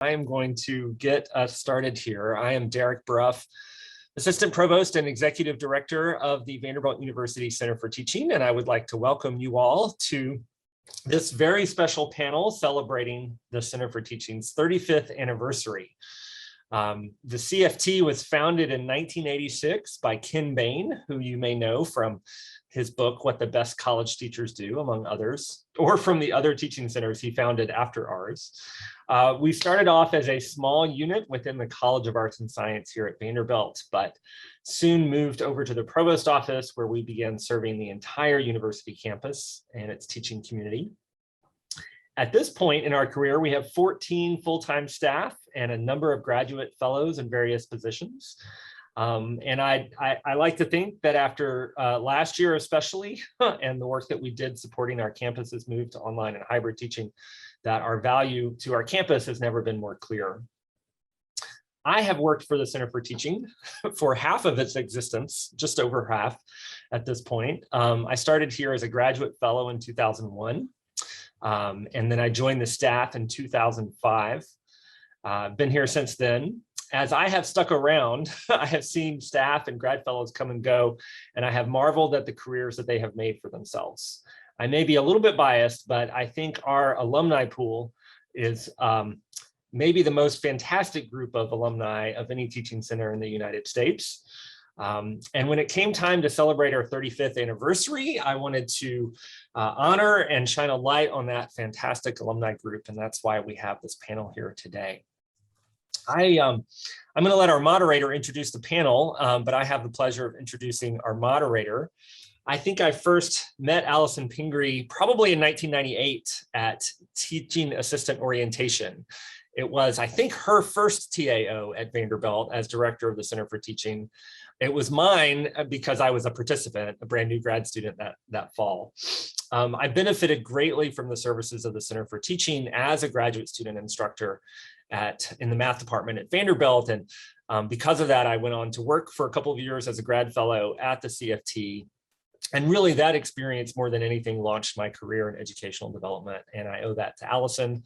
I am going to get us started here. I am Derek Bruff, Assistant Provost and Executive Director of the Vanderbilt University Center for Teaching, and I would like to welcome you all to this very special panel celebrating the Center for Teaching's 35th anniversary. The CFT was founded in 1986 by Ken Bain, who you may know from his book, What the Best College Teachers Do, among others, or from the other teaching centers he founded after ours. We started off as a small unit within the College of Arts and Science here at Vanderbilt, but soon moved over to the provost office, where we began serving the entire university campus and its teaching community. At this point in our career, we have 14 full-time staff and a number of graduate fellows in various positions. And I like to think that after last year especially, and the work that we did supporting our campus's move to online and hybrid teaching, that our value to our campus has never been more clear. I have worked for the Center for Teaching for half of its existence, just over half at this point. I started here as a graduate fellow in 2001, and then I joined the staff in 2005. Been here since then. As I have stuck around, I have seen staff and grad fellows come and go, and I have marveled at the careers that they have made for themselves. I may be a little bit biased, but I think our alumni pool is maybe the most fantastic group of alumni of any teaching center in the United States. And when it came time to celebrate our 35th anniversary, I wanted to honor and shine a light on that fantastic alumni group, and that's why we have this panel here today. I'm going to let our moderator introduce the panel, but I have the pleasure of introducing our moderator. I think I first met Allison Pingree probably in 1998 at Teaching Assistant Orientation. It was, I think, her first TAO at Vanderbilt as director of the Center for Teaching. It was mine because I was a participant, a brand new grad student that fall. I benefited greatly from the services of the Center for Teaching as a graduate student instructor in the math department at Vanderbilt. And because of that, I went on to work for a couple of years as a grad fellow at the CFT. And really that experience more than anything launched my career in educational development. And I owe that to Allison.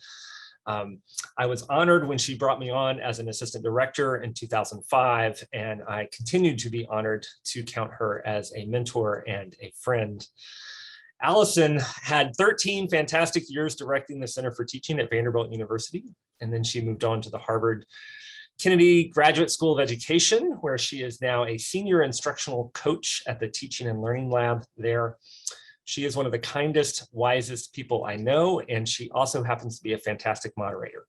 I was honored when she brought me on as an assistant director in 2005, and I continued to be honored to count her as a mentor and a friend. Allison had 13 fantastic years directing the Center for Teaching at Vanderbilt University, and then she moved on to the Harvard Kennedy Graduate School of Education, where she is now a senior instructional coach at the Teaching and Learning Lab there. She is one of the kindest, wisest people I know, and she also happens to be a fantastic moderator.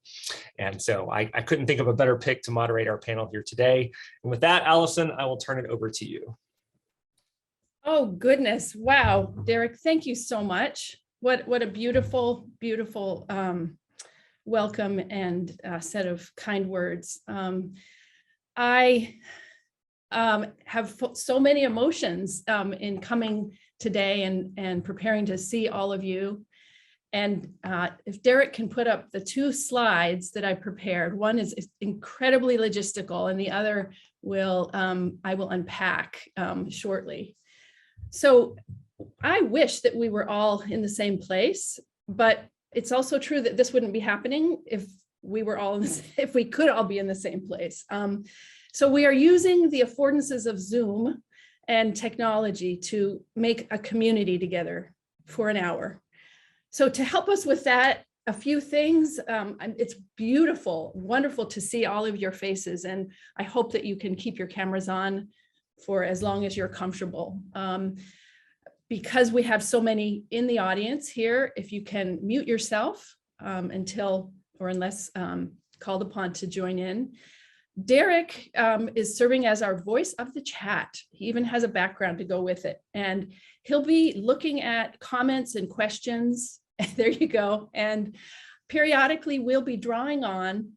And so I couldn't think of a better pick to moderate our panel here today. And with that, Allison, I will turn it over to you. Oh, goodness. Wow. Derek, thank you so much. What a beautiful, beautiful welcome and set of kind words. I have so many emotions in coming today and preparing to see all of you. And if Derek can put up the two slides that I prepared, one is incredibly logistical and the other I will unpack shortly. So I wish that we were all in the same place, but it's also true that this wouldn't be happening if we could all be in the same place. So we are using the affordances of Zoom and technology to make a community together for an hour. So to help us with that, a few things. It's beautiful, wonderful to see all of your faces, and I hope that you can keep your cameras on for as long as you're comfortable. Because we have so many in the audience here, if you can mute yourself unless called upon to join in. Derek is serving as our voice of the chat. He even has a background to go with it. And he'll be looking at comments and questions. There you go. And periodically we'll be drawing on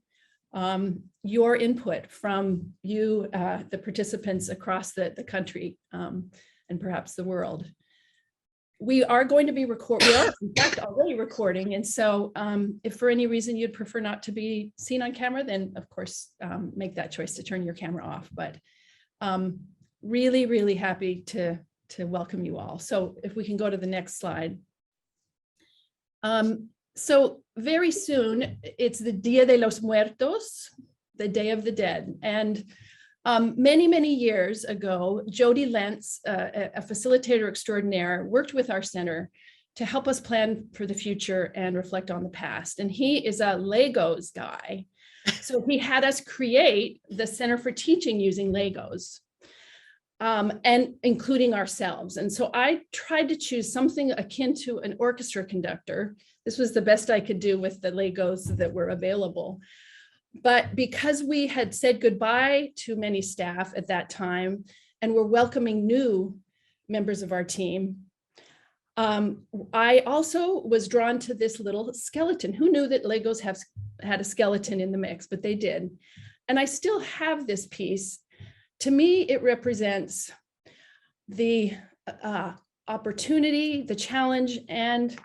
your input from you, the participants across the country and perhaps the world. We are going to be we are in fact already recording. And so if for any reason you'd prefer not to be seen on camera, then of course, make that choice to turn your camera off. But really, really happy to welcome you all. So if we can go to the next slide. So very soon, it's the Dia de los Muertos, the Day of the Dead. And many, many years ago, Jody Lentz, a facilitator extraordinaire, worked with our center to help us plan for the future and reflect on the past. And he is a Legos guy. So he had us create the Center for Teaching using Legos, and including ourselves. And so I tried to choose something akin to an orchestra conductor. This was the best I could do with the Legos that were available. But because we had said goodbye to many staff at that time and were welcoming new members of our team, I also was drawn to this little skeleton. Who knew that Legos had a skeleton in the mix, but they did. And I still have this piece. To me, it represents the opportunity, the challenge, and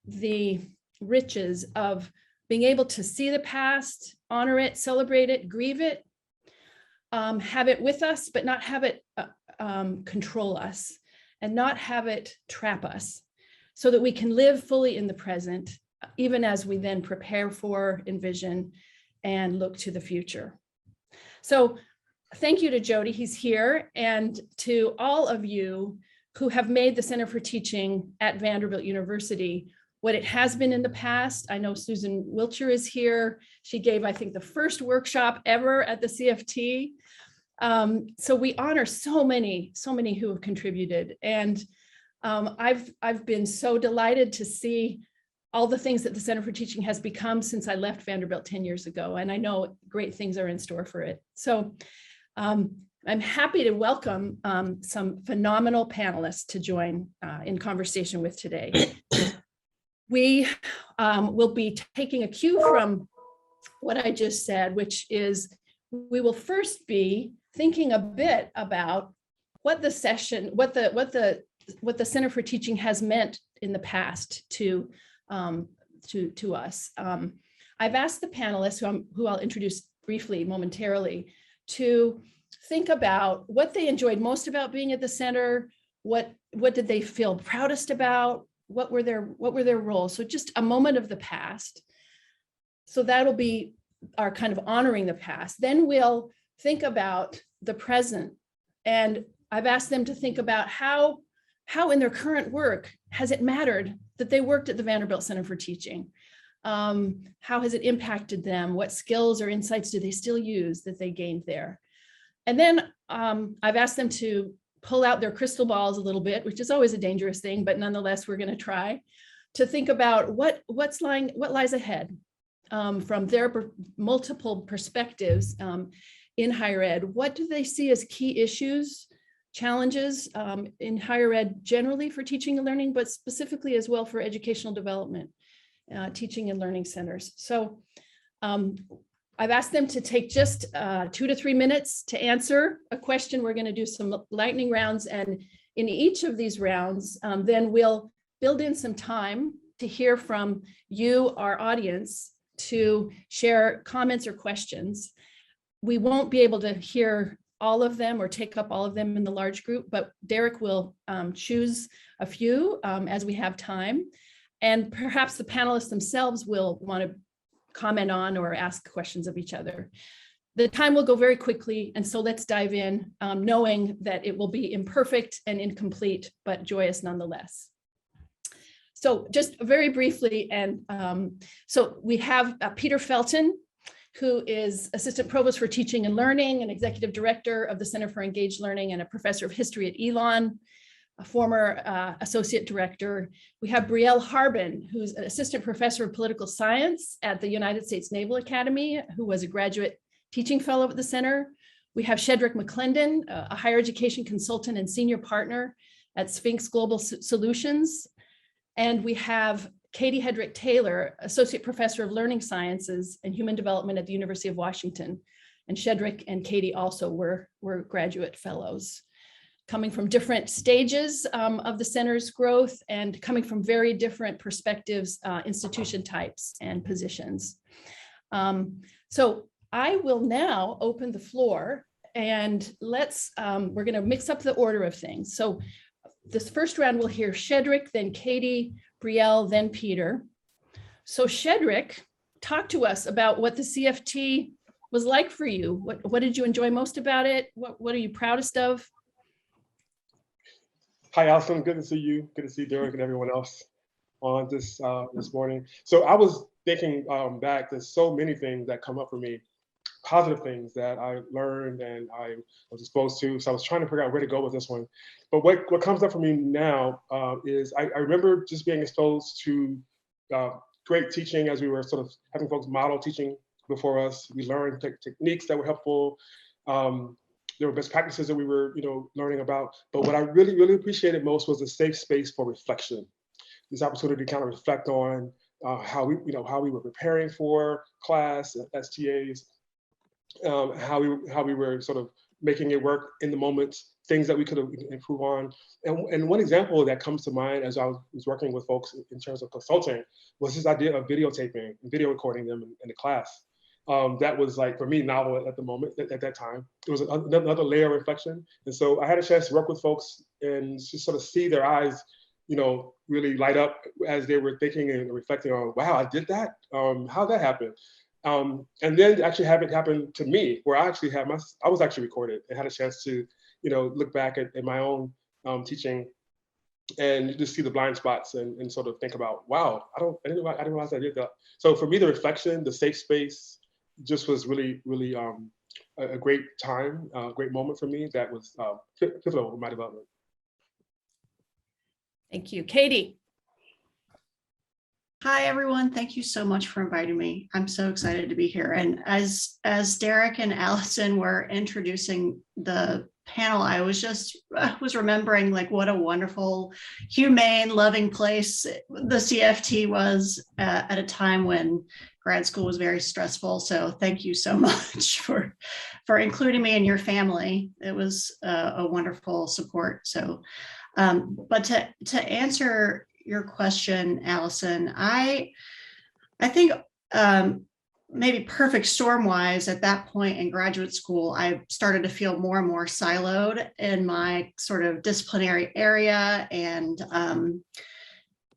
the riches of being able to see the past, honor it, celebrate it, grieve it, have it with us, but not have it control us, and not have it trap us, so that we can live fully in the present, even as we then prepare for, envision, and look to the future. So thank you to Jody, he's here, and to all of you who have made the Center for Teaching at Vanderbilt University what it has been in the past. I know Susan Wiltshire is here. She gave, I think, the first workshop ever at the CFT. So we honor so many who have contributed. And I've been so delighted to see all the things that the Center for Teaching has become since I left Vanderbilt 10 years ago. And I know great things are in store for it. So I'm happy to welcome some phenomenal panelists to join in conversation with today. We will be taking a cue from what I just said, which is we will first be thinking a bit about what the session, what the Center for Teaching has meant in the past to us. I've asked the panelists, who I'll introduce briefly momentarily, to think about what they enjoyed most about being at the center, what did they feel proudest about, what were their roles. So just a moment of the past. So that'll be our kind of honoring the past. Then we'll think about the present. And I've asked them to think about how in their current work has it mattered that they worked at the Vanderbilt Center for Teaching? How has it impacted them? What skills or insights do they still use that they gained there? And then I've asked them to pull out their crystal balls a little bit, which is always a dangerous thing, but nonetheless, we're going to try to think about what lies ahead from their multiple perspectives in higher ed. What do they see as key issues, challenges in higher ed generally for teaching and learning, but specifically as well for educational development, teaching and learning centers. So I've asked them to take just 2 to 3 minutes to answer a question. We're going to do some lightning rounds, and in each of these rounds, then we'll build in some time to hear from you, our audience, to share comments or questions. We won't be able to hear all of them or take up all of them in the large group, but Derek will choose a few as we have time. And perhaps the panelists themselves will want to comment on or ask questions of each other. The time will go very quickly, and so let's dive in, knowing that it will be imperfect and incomplete, but joyous nonetheless. So just very briefly, and so we have Peter Felten, who is Assistant Provost for Teaching and Learning and Executive Director of the Center for Engaged Learning and a Professor of History at Elon, a former Associate Director. We have Brielle Harbin, who's an Assistant Professor of Political Science at the United States Naval Academy, who was a graduate teaching fellow at the center. We have Shedrick McClendon, a higher education consultant and senior partner at Sphinx Global Solutions. And we have Katie Hedrick Taylor, Associate Professor of Learning Sciences and Human Development at the University of Washington. And Shedrick and Katie also were graduate fellows, coming from different stages of the center's growth and coming from very different perspectives, institution types and positions. So I will now open the floor, and we're gonna mix up the order of things. So this first round we'll hear Shedrick, then Katie, Brielle, then Peter. So Shedrick, talk to us about what the CFT was like for you. What did you enjoy most about it? What are you proudest of? Hi, Allison. Good to see you. Good to see Derek and everyone else on this morning. So I was thinking back. There's so many things that come up for me, positive things that I learned and I was exposed to. So I was trying to figure out where to go with this one. But what comes up for me now is I remember just being exposed to great teaching as we were sort of having folks model teaching before us. We learned techniques that were helpful. There were best practices that we were, learning about. But what I really, really appreciated most was a safe space for reflection. This opportunity to kind of reflect on how we were preparing for class as TAs, how we were sort of making it work in the moment, things that we could improve on. And one example that comes to mind as I was working with folks in terms of consulting was this idea of videotaping and video recording them in the class. That was, like, for me, novel at the moment, at that time. It was another layer of reflection. And so I had a chance to work with folks and just sort of see their eyes, really light up as they were thinking and reflecting on, wow, I did that? How'd that happen? And then actually have it happen to me, where I actually had I was actually recorded and had a chance to, look back at my own teaching and just see the blind spots and sort of think about, wow, I didn't realize I did that. So for me, the reflection, the safe space, just was really, really a great time, a great moment for me that was pivotal in my development. Thank you. Katie. Hi, everyone. Thank you so much for inviting me. I'm so excited to be here. And as Derek and Allison were introducing the panel, I was remembering, like, what a wonderful, humane, loving place the CFT was at a time when grad school was very stressful. So thank you so much for including me in your family. It was a wonderful support. So, but to answer your question, Allison, I think maybe perfect storm wise at that point in graduate school, I started to feel more and more siloed in my sort of disciplinary area. And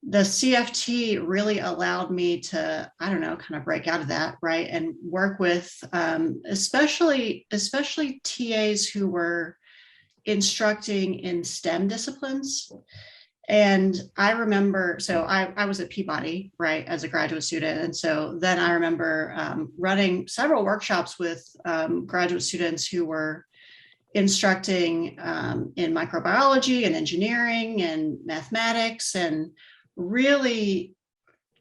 the CFT really allowed me to, kind of break out of that, right? And work with especially TAs who were instructing in STEM disciplines. And I remember, so I was at Peabody, right, as a graduate student. And so then I remember running several workshops with graduate students who were instructing in microbiology and engineering and mathematics, and really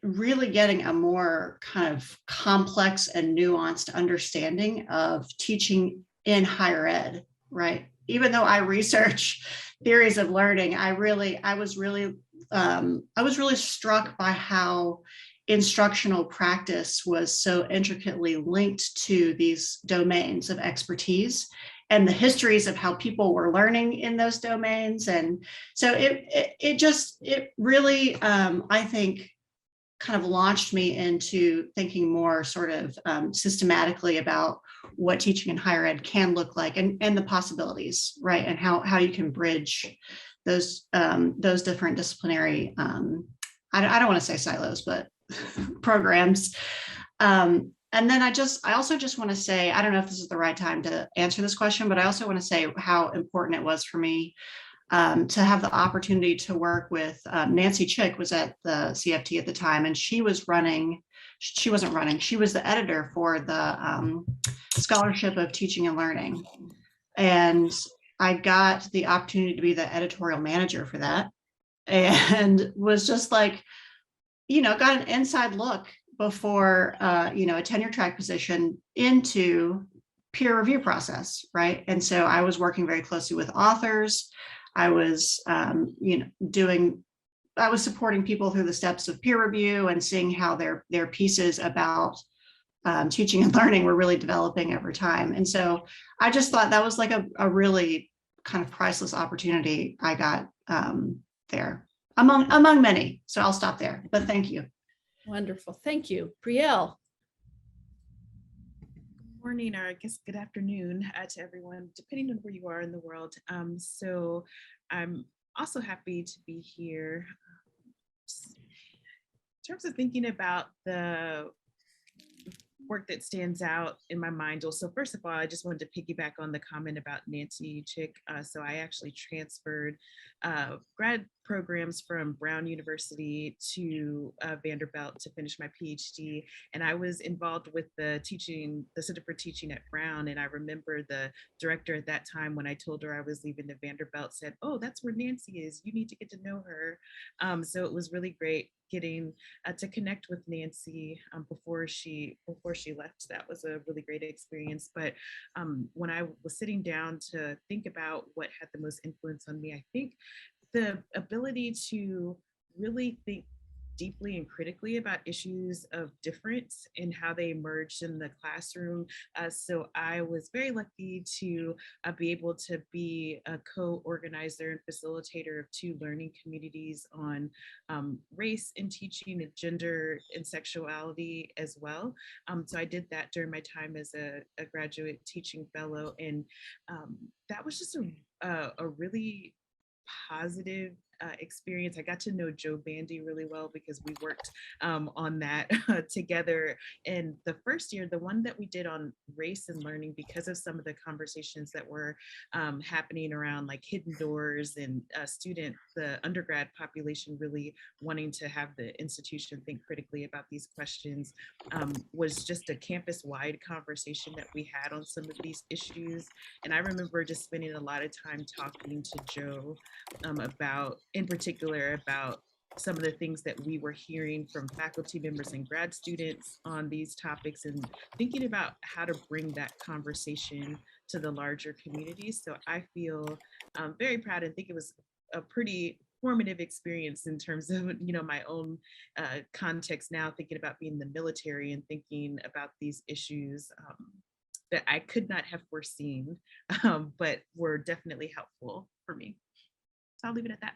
getting a more kind of complex and nuanced understanding of teaching in higher ed, right? Even though I research theories of learning, I was really struck by how instructional practice was so intricately linked to these domains of expertise and the histories of how people were learning in those domains. And so it really, I think, kind of launched me into thinking more sort of systematically about what teaching in higher ed can look like, and the possibilities, right? And how you can bridge those different disciplinary, I don't want to say silos, but programs. And then I also just want to say, I don't know if this is the right time to answer this question, but I also want to say how important it was for me to have the opportunity to work with Nancy Chick was at the CFT at the time, and she was the editor for the Scholarship of Teaching and Learning. And I got the opportunity to be the editorial manager for that, and was just like, got an inside look before, a tenure track position into peer review process, right? And so I was working very closely with authors. I was, I was supporting people through the steps of peer review and seeing how their pieces about teaching and learning were really developing over time. And so I just thought that was like a really kind of priceless opportunity I got there, among many. So I'll stop there, but thank you. Wonderful. Thank you. Brielle. Morning, or I guess good afternoon to everyone, depending on where you are in the world. So I'm also happy to be here terms of thinking about the work that stands out in my mind. Also, first of all, I just wanted to piggyback on the comment about Nancy Chick. So I actually transferred grad programs from Brown University to Vanderbilt to finish my PhD. And I was involved with the Center for Teaching at Brown. And I remember the director at that time, when I told her I was leaving to Vanderbilt, said, "Oh, that's where Nancy is. You need to get to know her." So it was really great getting to connect with Nancy before she left. That was a really great experience. But when I was sitting down to think about what had the most influence on me, I think the ability to really think deeply and critically about issues of difference and how they emerged in the classroom. So I was very lucky to be able to be a co-organizer and facilitator of 2 learning communities on race in teaching and gender and sexuality as well. So I did that during my time as a graduate teaching fellow. And that was just a really positive experience. I got to know Joe Bandy really well because we worked on that together. And the first year, the one that we did on race and learning, because of some of the conversations that were happening around like hidden doors and the undergrad population really wanting to have the institution think critically about these questions, was just a campus-wide conversation that we had on some of these issues. And I remember just spending a lot of time talking to Joe in particular about some of the things that we were hearing from faculty members and grad students on these topics, and thinking about how to bring that conversation to the larger community. So I feel very proud and think it was a pretty formative experience in terms of, my own context now, thinking about being in the military and thinking about these issues that I could not have foreseen, but were definitely helpful for me. So I'll leave it at that.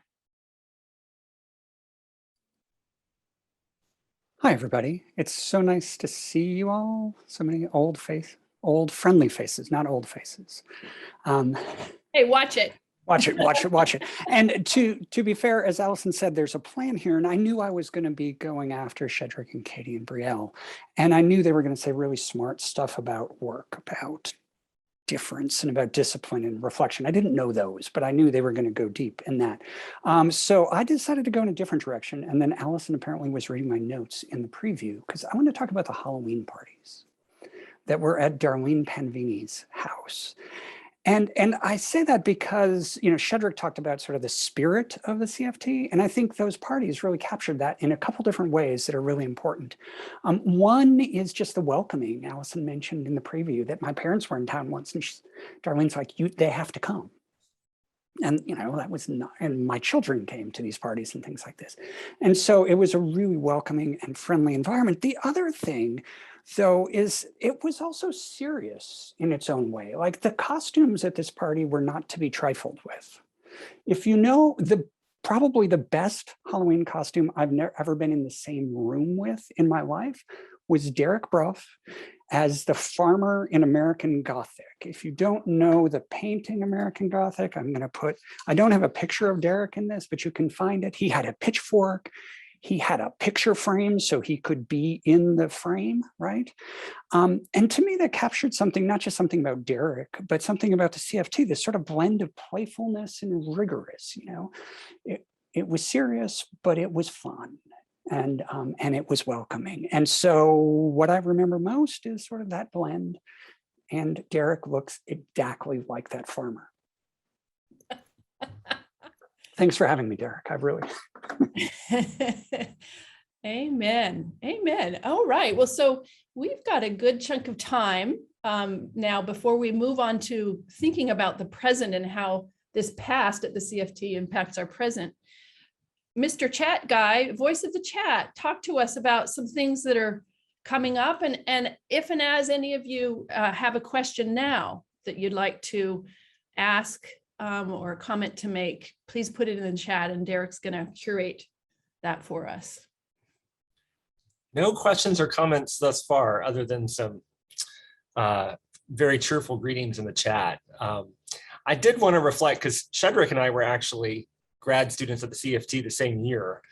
Hi, everybody. It's so nice to see you all. So many old friendly faces, not old faces. Hey, watch it. Watch it. And to be fair, as Allison said, there's a plan here. And I knew I was going to be going after Shedrick and Katie and Brielle. And I knew they were going to say really smart stuff about work, about difference, and about discipline and reflection. I didn't know those, but I knew they were going to go deep in that. So I decided to go in a different direction. And then Allison apparently was reading my notes in the preview because I want to talk about the Halloween parties that were at Darlene Panvini's house. And I say that because, Shedrick talked about sort of the spirit of the CFT. And I think those parties really captured that in a couple different ways that are really important. One is just the welcoming. Allison mentioned in the preview that my parents were in town once, and Darlene's like, they have to come. And, that was not, and my children came to these parties and things like this. And so it was a really welcoming and friendly environment. The other thing, though, is it was also serious in its own way. Like the costumes at this party were not to be trifled with. If you know, probably the best Halloween costume I've ever been in the same room with in my life was Derek Brough as the farmer in American Gothic. If you don't know the painting American Gothic, I don't have a picture of Derek in this, but you can find it. He had a pitchfork. He had a picture frame so he could be in the frame, right? And to me, that captured something, not just something about Derek, but something about the CFT, this sort of blend of playfulness and rigorous, It was serious, but it was fun. And it was welcoming. And so what I remember most is sort of that blend. And Derek looks exactly like that farmer. Thanks for having me, Derek. I really. Amen. All right. Well, so we've got a good chunk of time now before we move on to thinking about the present and how this past at the CFT impacts our present. Mr. Chat Guy, voice of the chat, talk to us about some things that are coming up. And if and as any of you have a question now that you'd like to ask or a comment to make, please put it in the chat and Derek's going to curate that for us. No questions or comments thus far, other than some very cheerful greetings in the chat. I did want to reflect, because Shedrick and I were actually grad students at the CFT the same year.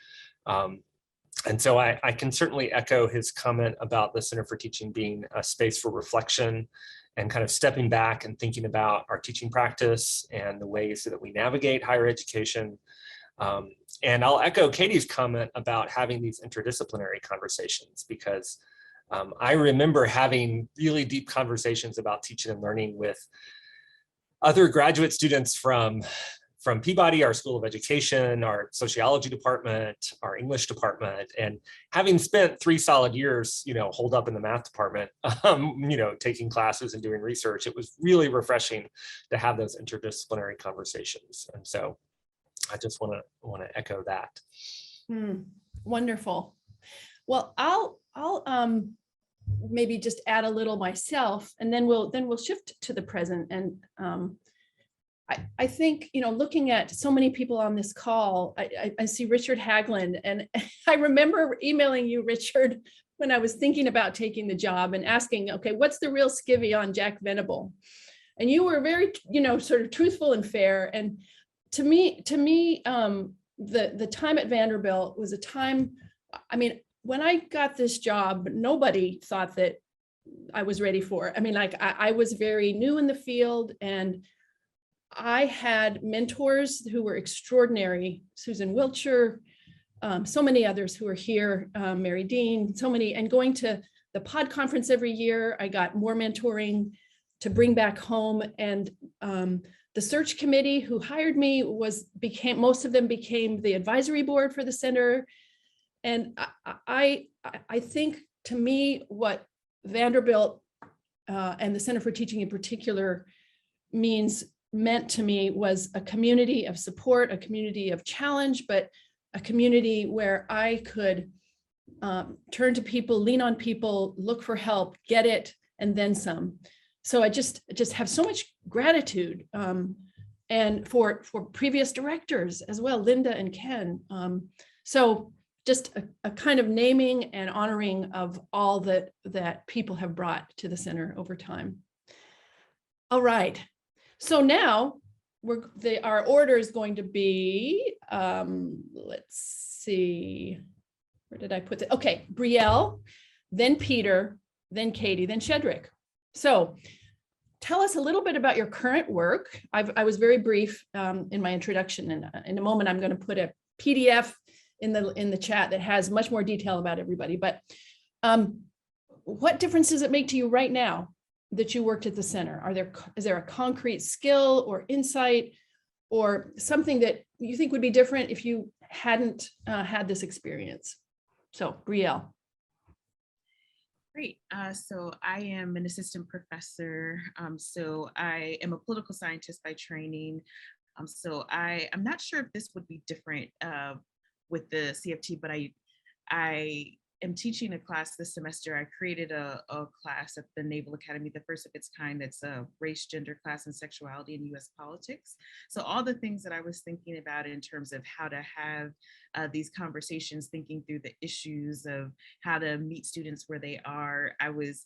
And so I can certainly echo his comment about the Center for Teaching being a space for reflection and kind of stepping back and thinking about our teaching practice and the ways that we navigate higher education. And I'll echo Katie's comment about having these interdisciplinary conversations, because I remember having really deep conversations about teaching and learning with other graduate students from Peabody, our School of Education, our sociology department, our English department, and having spent 3 solid years, holed up in the math department, taking classes and doing research, it was really refreshing to have those interdisciplinary conversations. And so I just want to echo that. Wonderful. Well, I'll maybe just add a little myself, and then we'll shift to the present. And I think, looking at so many people on this call, I see Richard Haglund, and I remember emailing you, Richard, when I was thinking about taking the job and asking, okay, what's the real skivvy on Jack Venable? And you were very, sort of truthful and fair. And to me, the time at Vanderbilt was a time, when I got this job, nobody thought that I was ready for it. I was very new in the field, and I had mentors who were extraordinary. Susan Wiltshire, so many others who are here, Mary Dean, so many, and going to the pod conference every year, I got more mentoring to bring back home. And the search committee who hired me most of them became the advisory board for the center. And I think, to me, what Vanderbilt and the Center for Teaching in particular meant to me was a community of support, a community of challenge, but a community where I could turn to people, lean on people, look for help, get it, and then some. So I just have so much gratitude, and for previous directors as well, Linda and Ken. So just a kind of naming and honoring of all that people have brought to the center over time. All right. So now our order is going to be, let's see, where did I put it? Okay, Brielle, then Peter, then Katie, then Shedrick. So tell us a little bit about your current work. I was very brief in my introduction, and in a moment I'm going to put a PDF in the chat that has much more detail about everybody. But what difference does it make to you right now that you worked at the center? Is there a concrete skill or insight or something that you think would be different if you hadn't had this experience? So, Brielle. Great. So I am an assistant professor. So I am a political scientist by training. So I'm not sure if this would be different with the CFT, but I am teaching a class this semester. I created a class at the Naval Academy, the first of its kind. That's a race, gender, class, and sexuality in US politics. So all the things that I was thinking about in terms of how to have these conversations, thinking through the issues of how to meet students where they are, I was,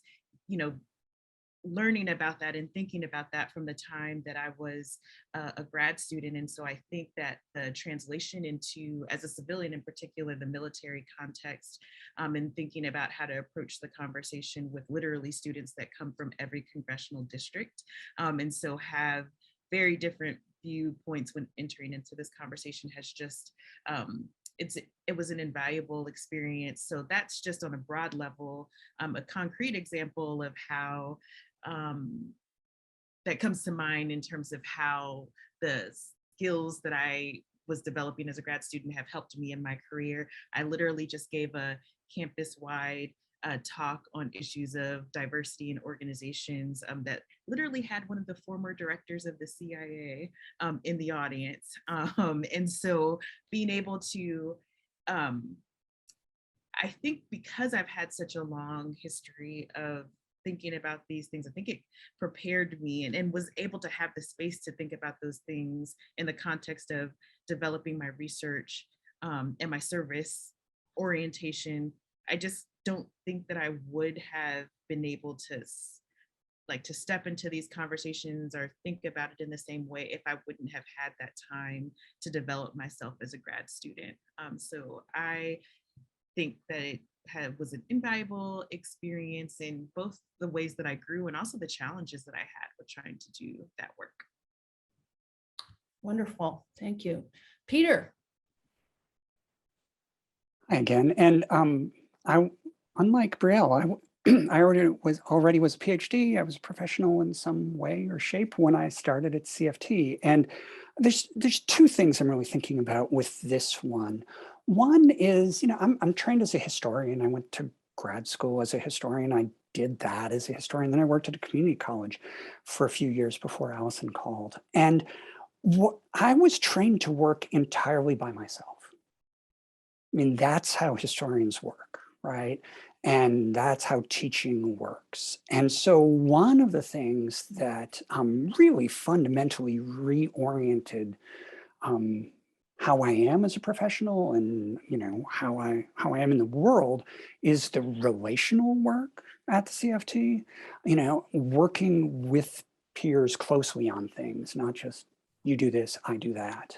learning about that and thinking about that from the time that I was a grad student. And so I think that the translation into, as a civilian in particular, the military context, and thinking about how to approach the conversation with literally students that come from every congressional district, and so have very different viewpoints when entering into this conversation has just, it was an invaluable experience. So that's just on a broad level, a concrete example of how that comes to mind in terms of how the skills that I was developing as a grad student have helped me in my career. I literally just gave a campus-wide talk on issues of diversity in organizations that literally had one of the former directors of the CIA in the audience. And so being able to, I think because I've had such a long history of thinking about these things, I think it prepared me and was able to have the space to think about those things in the context of developing my research and my service orientation. I just don't think that I would have been able to step into these conversations or think about it in the same way if I wouldn't have had that time to develop myself as a grad student. So I think that it was an invaluable experience in both the ways that I grew and also the challenges that I had with trying to do that work. Wonderful. Thank you. Peter. Hi again. And I, unlike Brielle, I already was a PhD. I was a professional in some way or shape when I started at CFT. And there's two things I'm really thinking about with this one. One is, I'm trained as a historian. I went to grad school as a historian. I did that as a historian. Then I worked at a community college for a few years before Allison called. And I was trained to work entirely by myself. I mean, that's how historians work, right? And that's how teaching works. And so one of the things that really fundamentally reoriented how I am as a professional and how I am in the world is the relational work at the CFT, working with peers closely on things, not just you do this, I do that.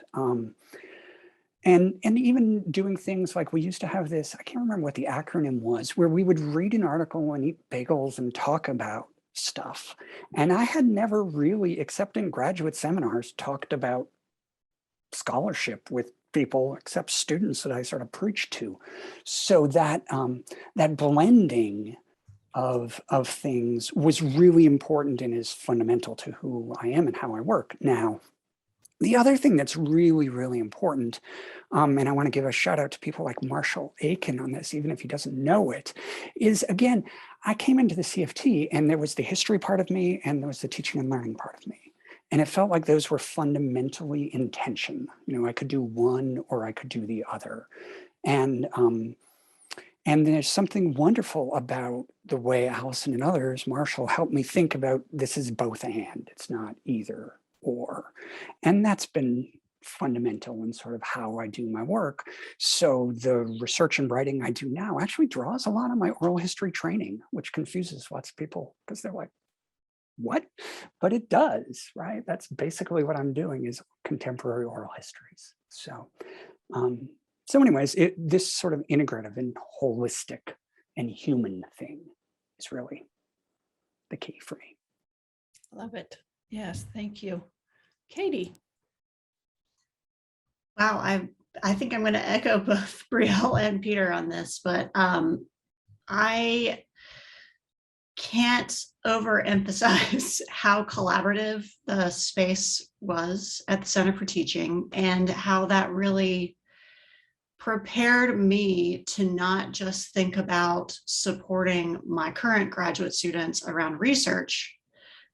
And even doing things like we used to have this, I can't remember what the acronym was, where we would read an article and eat bagels and talk about stuff. And I had never really, except in graduate seminars, talked about scholarship with people, except students that I sort of preached to. So that that blending of things was really important and is fundamental to who I am and how I work. Now, the other thing that's really, really important, and I want to give a shout out to people like Marshall Aiken on this, even if he doesn't know it, is again, I came into the CFT and there was the history part of me and there was the teaching and learning part of me. And it felt like those were fundamentally in tension. I could do one or I could do the other. And there's something wonderful about the way Allison and others, Marshall, helped me think about this is both and, it's not either or. And that's been fundamental in sort of how I do my work. So the research and writing I do now actually draws a lot on my oral history training, which confuses lots of people because they're like, what? But it does, right? That's basically what I'm doing is contemporary oral histories. So, anyways, this sort of integrative and holistic and human thing is really the key for me. Love it. Yes, thank you. Katie. Wow, I think I'm going to echo both Brielle and Peter on this, but I can't overemphasize how collaborative the space was at the Center for Teaching and how that really prepared me to not just think about supporting my current graduate students around research,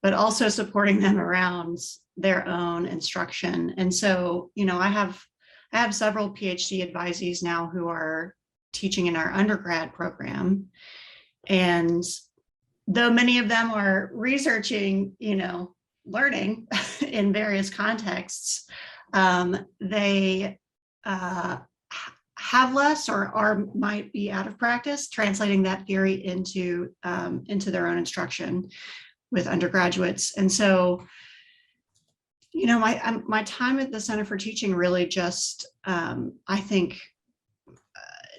but also supporting them around their own instruction. And so, I have several PhD advisees now who are teaching in our undergrad program. And though many of them are researching, learning in various contexts, they have less or might be out of practice translating that theory into their own instruction with undergraduates. And so, my time at the Center for Teaching really just, I think,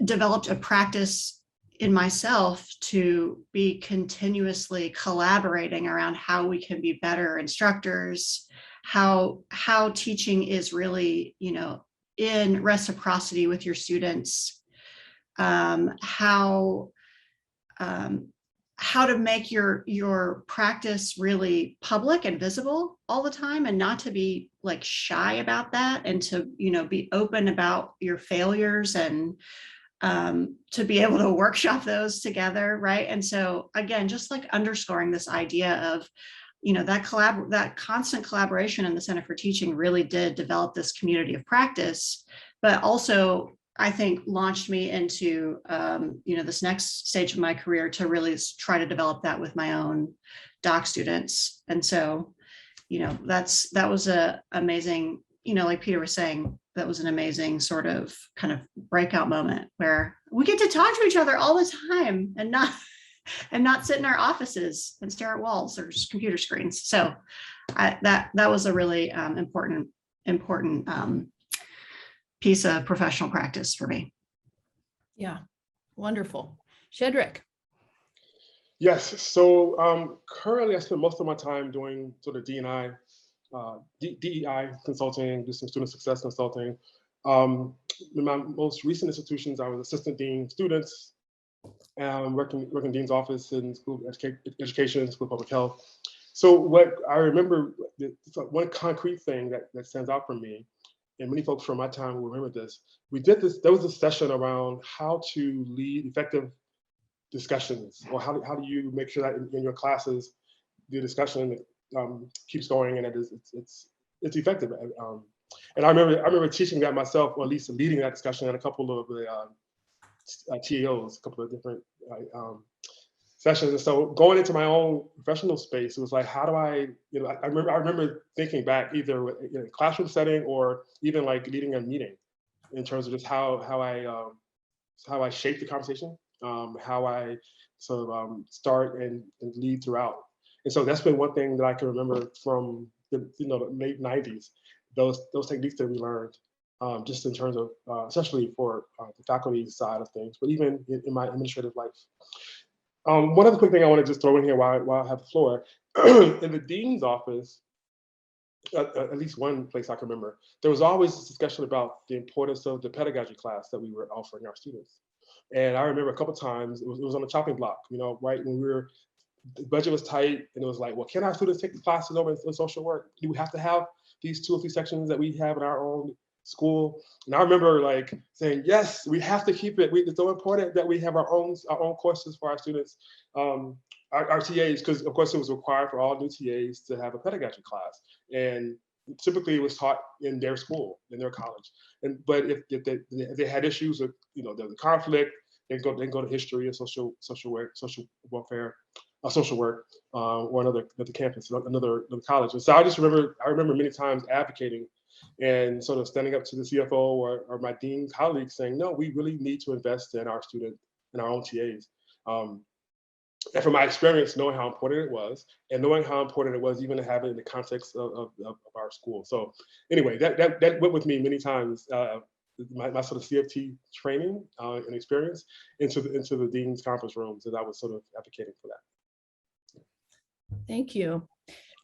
developed a practice in myself to be continuously collaborating around how we can be better instructors, how teaching is really, in reciprocity with your students, how to make your practice really public and visible all the time, and not to be like shy about that, and to be open about your failures, and to be able to workshop those together, right? And so again, just like underscoring this idea of that constant collaboration in the Center for Teaching really did develop this community of practice, but also I think launched me into this next stage of my career to really try to develop that with my own doc students. And so, that was a amazing, like Peter was saying, that was an amazing sort of kind of breakout moment where we get to talk to each other all the time and not sit in our offices and stare at walls or just computer screens. So that was a really important piece of professional practice for me. Yeah, Wonderful. Shedrick. Yes, so currently I spend most of my time doing sort of DEI consulting, just some student success consulting. In my most recent institutions, I was assistant dean students, working dean's office in school education, school public health. So what I remember, one concrete thing that stands out for me, and many folks from my time will remember this, there was a session around how to lead effective discussions, or how do you make sure that in your classes, the discussion keeps going and it's effective. And I remember teaching that myself, or at least leading that discussion at a couple of the TAOs, a couple of different sessions. And so going into my own professional space, it was like, how do I remember thinking back, either in a classroom setting or even like leading a meeting, in terms of just how I shape the conversation, how I sort of start and lead throughout. And so that's been one thing that I can remember from the late 90s, those techniques that we learned, just in terms of, especially for the faculty side of things, but even in my administrative life. One other quick thing I want to just throw in here while I have the floor, in the dean's office, at least one place I can remember, there was always this discussion about the importance of the pedagogy class that we were offering our students. And I remember a couple of times it was on the chopping block, right when the budget was tight, and it was like, well, can our students take the classes over in social work? Do we have to have these 2 or 3 sections that we have in our own school? And I remember like saying, yes, we have to keep it. It's so important that we have our own courses for our students, our TAs, because of course it was required for all new TAs to have a pedagogy class. And typically it was taught in their school, in their college. But if they had issues with, there was a conflict, they go to history or social work, social welfare, social work, or another campus, another college. And so I remember many times advocating and sort of standing up to the CFO or my dean colleagues saying, no, we really need to invest in our students and our own TAs. And from my experience, knowing how important it was, and knowing how important it was even to have it in the context of our school. So anyway, that went with me many times, my sort of CFT training and experience into the dean's conference rooms, as I was sort of advocating for that. Thank you.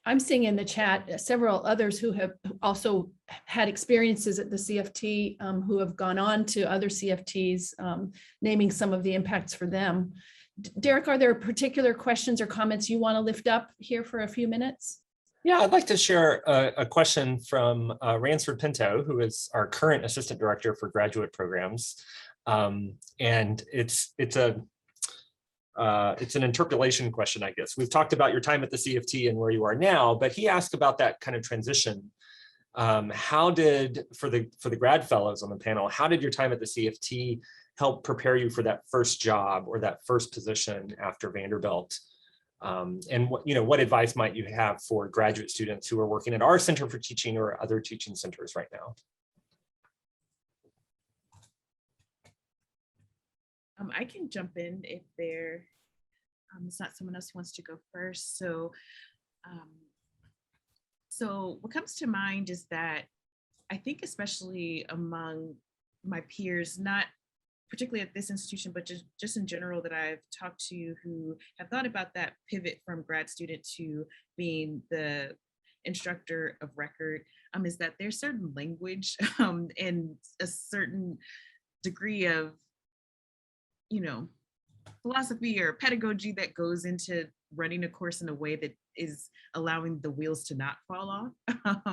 I'm seeing in the chat several others who have also had experiences at the CFT, who have gone on to other CFTs, naming some of the impacts for them. Derek, are there particular questions or comments you want to lift up here for a few minutes? Yeah, I'd like to share a question from Ransford Pinto, who is our current assistant director for graduate programs. And it's an interpolation question, I guess. We've talked about your time at the CFT and where you are now, but he asked about that kind of transition. How did, for the grad fellows on the panel, how did your time at the CFT help prepare you for that first job or that first position after Vanderbilt? And what advice might you have for graduate students who are working at our Center for Teaching or other teaching centers right now? I can jump in if it's not someone else who wants to go first. So what comes to mind is that I think, especially among my peers, not particularly at this institution, but just in general that I've talked to who have thought about that pivot from grad student to being the instructor of record, is that there's certain language and a certain degree of philosophy or pedagogy that goes into running a course in a way that is allowing the wheels to not fall off,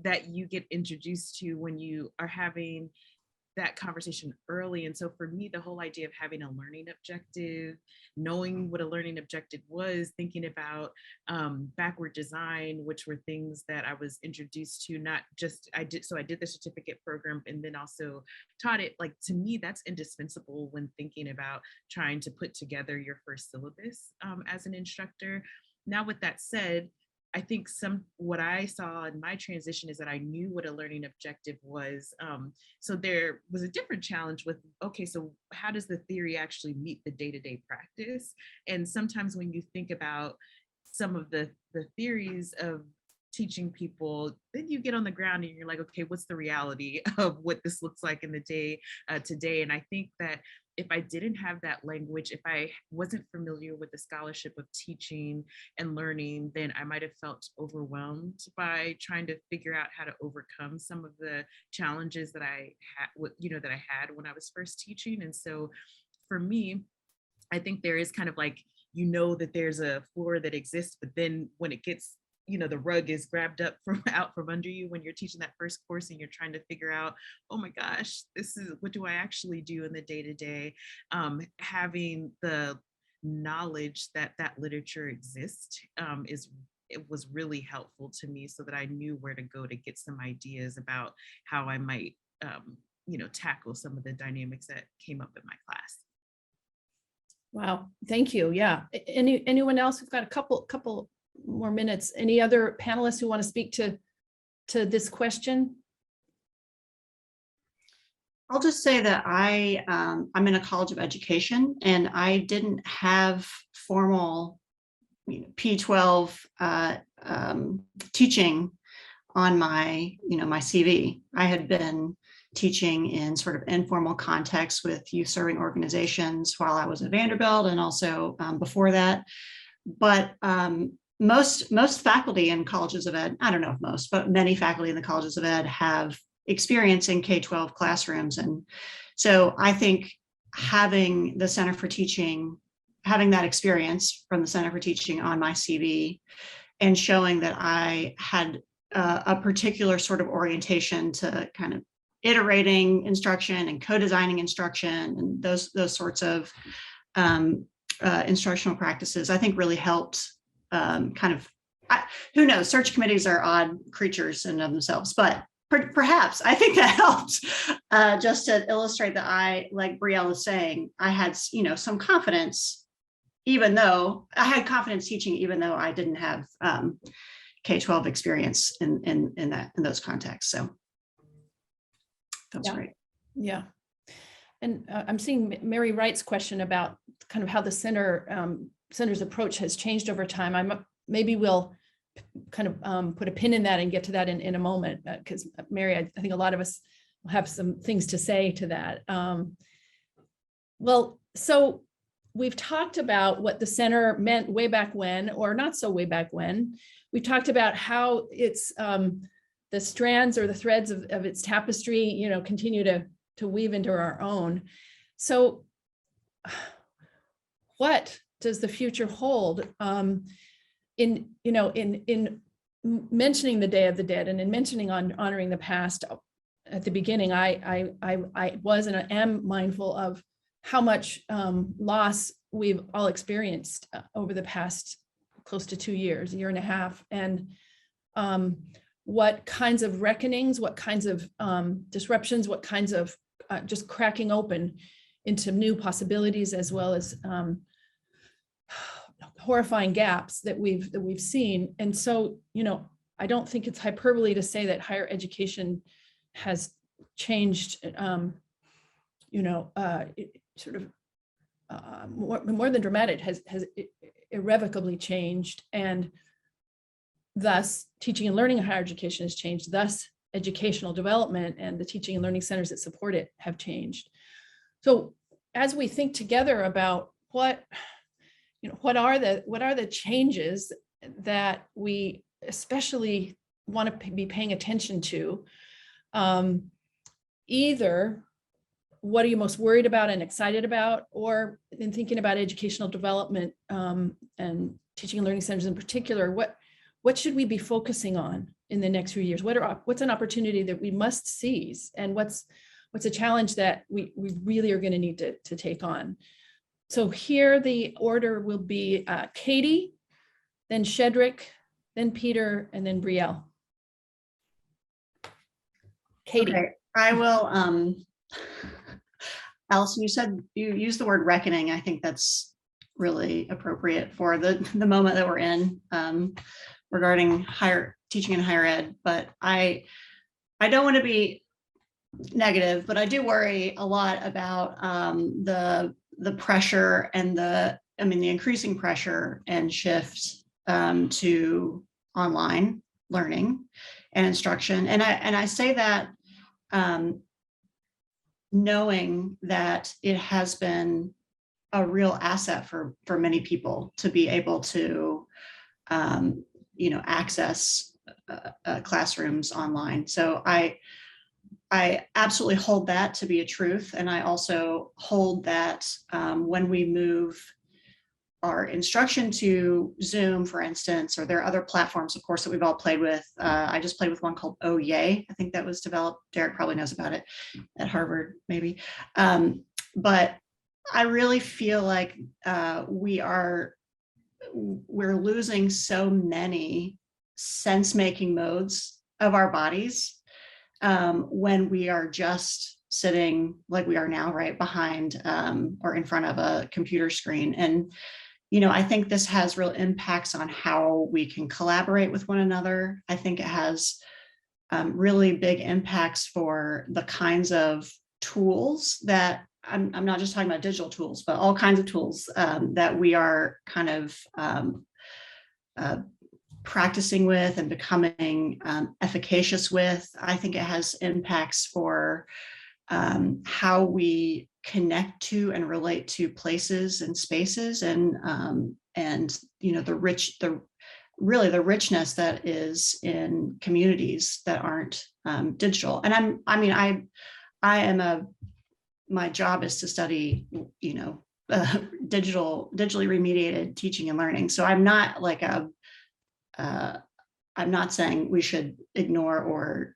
that you get introduced to when you are having that conversation early. And so for me, the whole idea of having a learning objective, knowing what a learning objective was, thinking about backward design, which were things that I was introduced to, not just, I did the certificate program and then also taught it. Like, to me, that's indispensable when thinking about trying to put together your first syllabus as an instructor. Now, with that said, I think what I saw in my transition is that I knew what a learning objective was. So there was a different challenge with, okay, so how does the theory actually meet the day-to-day practice? And sometimes when you think about some of the theories of teaching people, then you get on the ground and you're like, okay, what's the reality of what this looks like in the day today? And I think that if I didn't have that language, if I wasn't familiar with the scholarship of teaching and learning, then I might have felt overwhelmed by trying to figure out how to overcome some of the challenges that I had, that I had when I was first teaching. And so for me, I think there is kind of like, that there's a floor that exists, but then when it gets, the rug is grabbed up out from under you when you're teaching that first course and you're trying to figure out, oh my gosh, what do I actually do in the day-to-day? Having the knowledge that literature exists it was really helpful to me, so that I knew where to go to get some ideas about how I might, tackle some of the dynamics that came up in my class. Wow, thank you. Yeah. Anyone else? We've got a couple more minutes. Any other panelists who want to speak to this question? I'll just say that I'm in a college of education, and I didn't have formal P12 teaching on my my CV. I had been teaching in sort of informal contexts with youth serving organizations while I was at Vanderbilt, and also before that. But most faculty in colleges of ed, I don't know if most, but many faculty in the colleges of ed have experience in K-12 classrooms. And so I think having the Center for Teaching, having that experience from the Center for Teaching on my CV, and showing that I had a particular sort of orientation to kind of iterating instruction and co-designing instruction and those sorts of instructional practices, I think really helped who knows, search committees are odd creatures in and of themselves, but perhaps I think that helped just to illustrate that I, like Brielle is saying, I had some confidence, even though I had confidence teaching, even though I didn't have K-12 experience in those contexts. So that's right. Yeah. And I'm seeing Mary Wright's question about kind of how the center's approach has changed over time. Maybe we'll kind of put a pin in that and get to that in a moment, because Mary, I think a lot of us will have some things to say to that. Well, so we've talked about what the center meant way back when, or not so way back when. We've talked about how it's the strands or the threads of its tapestry, continue to weave into our own. So what does the future hold? In mentioning the Day of the Dead and in mentioning honoring the past at the beginning, I was and I am mindful of how much loss we've all experienced over the past close to 2 years, a year and a half, and what kinds of reckonings, what kinds of disruptions, what kinds of just cracking open into new possibilities, as well as horrifying gaps that we've seen. And so, I don't think it's hyperbole to say that higher education has changed, sort of more than dramatic, has irrevocably changed. And thus teaching and learning in higher education has changed. Thus educational development and the teaching and learning centers that support it have changed. So as we think together about what are the changes that we especially want to be paying attention to, either what are you most worried about and excited about, or in thinking about educational development and teaching and learning centers in particular, what should we be focusing on in the next few years? What's an opportunity that we must seize, and what's a challenge that we really are going to need to take on? So here the order will be Katie, then Shedrick, then Peter, and then Brielle. Katie. Okay, I will. Allison, you used the word reckoning. I think that's really appropriate for the moment that we're in regarding higher teaching in higher ed. But I don't want to be negative, but I do worry a lot about the pressure and the increasing pressure and shift to online learning and instruction. And I say that knowing that it has been a real asset for many people to be able to, access classrooms online. So I absolutely hold that to be a truth. And I also hold that when we move our instruction to Zoom, for instance, or there are other platforms, of course, that we've all played with. I just played with one called Oh Yay. I think that was developed. Derek probably knows about it at Harvard, maybe. But I really feel like we're losing so many sense-making modes of our bodies when we are just sitting like we are now, right behind or in front of a computer screen. And I think this has real impacts on how we can collaborate with one another. I think it has really big impacts for the kinds of tools that I'm not just talking about digital tools, but all kinds of tools that we are kind of practicing with and becoming efficacious with. I think it has impacts for how we connect to and relate to places and spaces, and the richness that is in communities that aren't digital. And my job is to study, digitally remediated teaching and learning. So I'm not like I'm not saying we should ignore or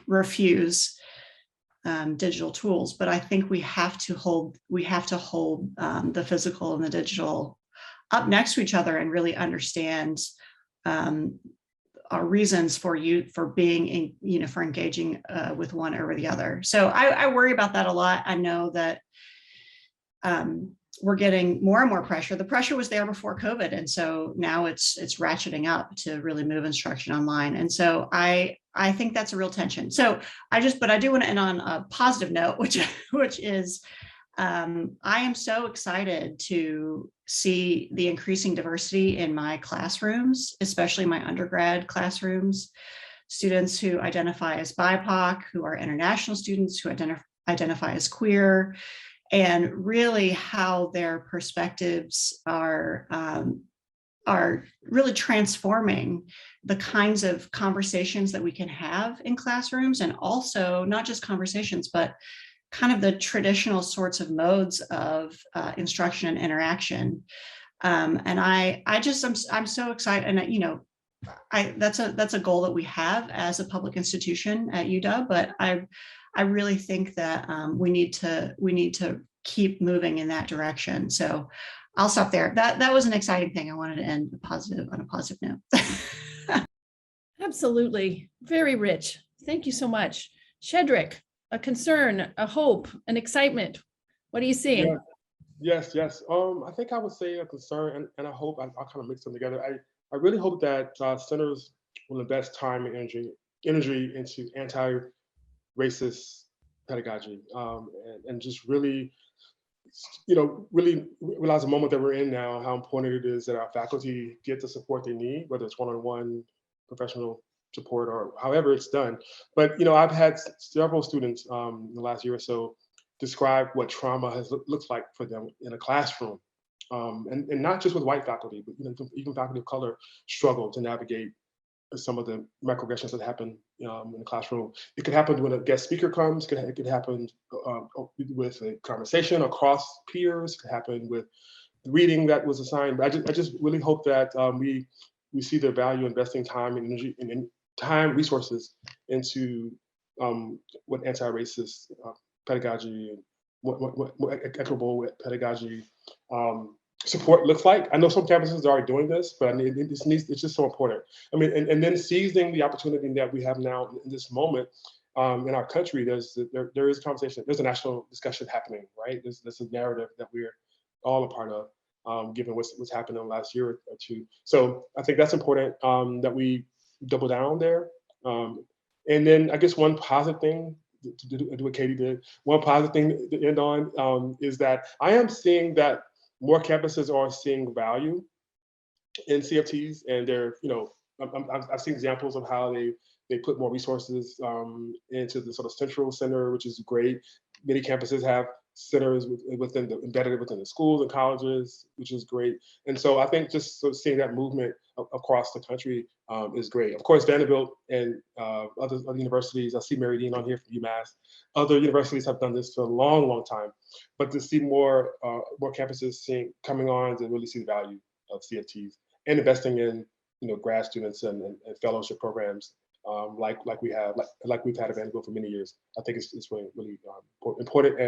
refuse digital tools, but I think we have to hold the physical and the digital up next to each other and really understand our reasons for being for engaging with one over the other. So I worry about that a lot. I know that we're getting more and more pressure. The pressure was there before COVID, and so now it's ratcheting up to really move instruction online. And so I think that's a real tension. So but I do want to end on a positive note, which is I am so excited to see the increasing diversity in my classrooms, especially my undergrad classrooms, students who identify as BIPOC, who are international students, who identify as queer, and really how their perspectives are really transforming the kinds of conversations that we can have in classrooms, and also not just conversations, but kind of the traditional sorts of modes of instruction and interaction. And I'm so excited, and that's a goal that we have as a public institution at UW, but I really think that we need to keep moving in that direction. So I'll stop there. That was an exciting thing. I wanted to end on a positive note. Absolutely. Very rich. Thank you so much. Shedrick, a concern, a hope, an excitement. What are you seeing? Yes. I think I would say a concern and a hope. I'll kind of mix them together. I really hope that centers will invest time and energy into anti-racist pedagogy, and just really realize the moment that we're in now, how important it is that our faculty get the support they need, whether it's one-on-one professional support or however it's done. But I've had several students in the last year or so describe what trauma has looked like for them in a classroom, and not just with white faculty, but even faculty of color struggle to navigate some of the microaggressions that happen in the classroom. It could happen when a guest speaker comes. It could happen with a conversation across peers. It could happen with the reading that was assigned. But I just really hope that we see the value investing time and energy and time resources into what anti-racist pedagogy and what equitable pedagogy support looks like. I know some campuses are already doing this, but it's just so important. And then seizing the opportunity that we have now in this moment in our country, there is a conversation, there's a national discussion happening, right? There's a narrative that we're all a part of, given what's happened in the last year or two. So I think that's important that we double down there. And then I guess one positive thing, to do what Katie did, one positive thing to end on is that I am seeing that more campuses are seeing value in CFTs, and they're I've seen examples of how they put more resources into the sort of central center, which is great. Many campuses have centers embedded within the schools and colleges, which is great. And so I think just sort of seeing that movement across the country is great. Of course, Vanderbilt and other universities, I see Mary Dean on here from UMass. Other universities have done this for a long, long time. But to see more campuses coming on to really see the value of CFTs and investing in grad students and fellowship programs like we've had at Vanderbilt for many years. I think it's really, really important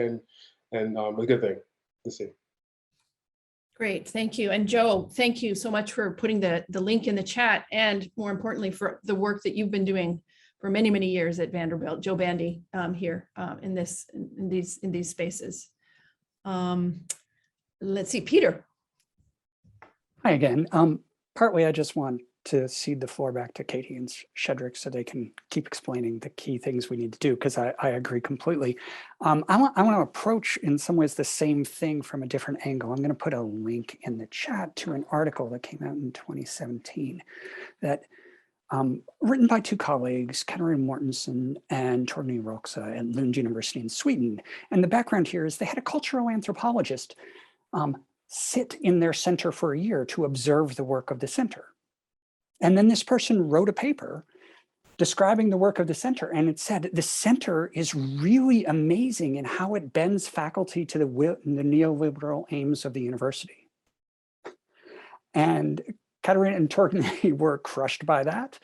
and a good thing to see. Great, thank you. And Joe, thank you so much for putting the link in the chat, and more importantly, for the work that you've been doing for many, many years at Vanderbilt. Joe Bandy here in these spaces. Let's see, Peter. Hi again. Partly I just want to cede the floor back to Katie and Shedrick so they can keep explaining the key things we need to do, because I agree completely. I want to approach in some ways the same thing from a different angle. I'm going to put a link in the chat to an article that came out in 2017 that written by two colleagues, Katarina Mortensen and Torgny Roxa at Lund University in Sweden. And the background here is they had a cultural anthropologist sit in their center for a year to observe the work of the center. And then this person wrote a paper describing the work of the center, and it said the center is really amazing in how it bends faculty to the neoliberal aims of the university. And Katarina and Torgny were crushed by that